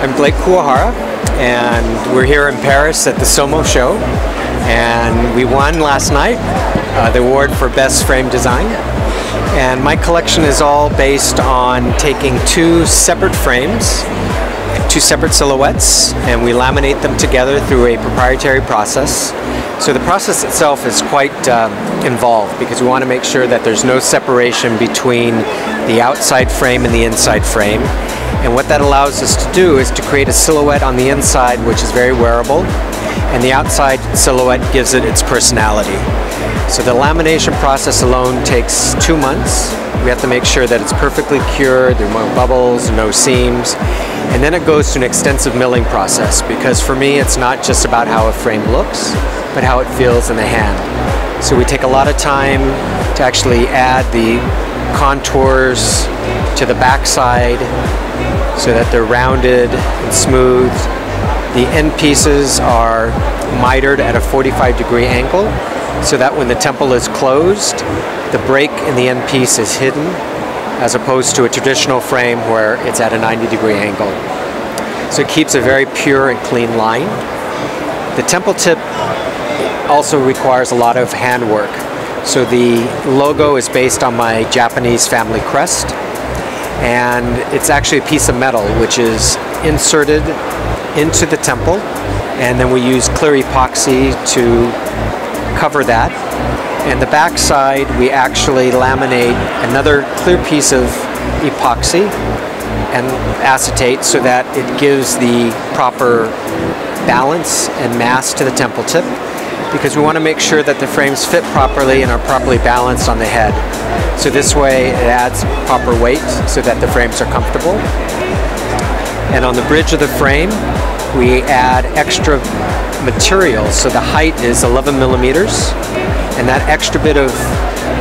I'm Kuwahara, and we're here in Paris at the Silmo show, and we won last night the award for Best Frame Design. And my collection is all based on taking two separate frames, two separate silhouettes, and we laminate them together through a proprietary process. So the process itself is quite involved because we want to make sure that there's no separation between the outside frame and the inside frame. And what that allows us to do is to create a silhouette on the inside which is very wearable, and the outside silhouette gives it its personality. So the lamination process alone takes 2 months. We have to make sure that it's perfectly cured, there are no bubbles, no seams, and then it goes to an extensive milling process, because for me it's not just about how a frame looks, but how it feels in the hand. So we take a lot of time to actually add the contours to the backside so that they're rounded and smooth. The end pieces are mitered at a 45-degree angle so that when the temple is closed, the break in the end piece is hidden, as opposed to a traditional frame where it's at a 90-degree angle. So it keeps a very pure and clean line. The temple tip also requires a lot of handwork. So the logo is based on my Japanese family crest, and it's actually a piece of metal which is inserted into the temple, and then we use clear epoxy to cover that. And the back side we actually laminate another clear piece of epoxy and acetate so that it gives the proper balance and mass to the temple tip, because we want to make sure that the frames fit properly and are properly balanced on the head. So this way it adds proper weight so that the frames are comfortable. And on the bridge of the frame we add extra materials, so the height is 11 millimeters, and that extra bit of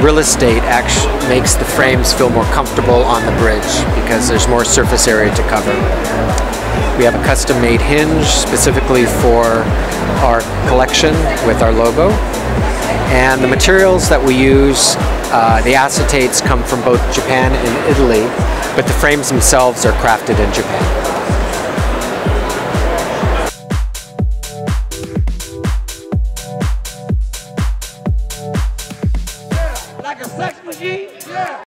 real estate actually makes the frames feel more comfortable on the bridge because there's more surface area to cover. We have a custom-made hinge specifically for our collection with our logo. And the materials that we use, the acetates come from both Japan and Italy, but the frames themselves are crafted in Japan.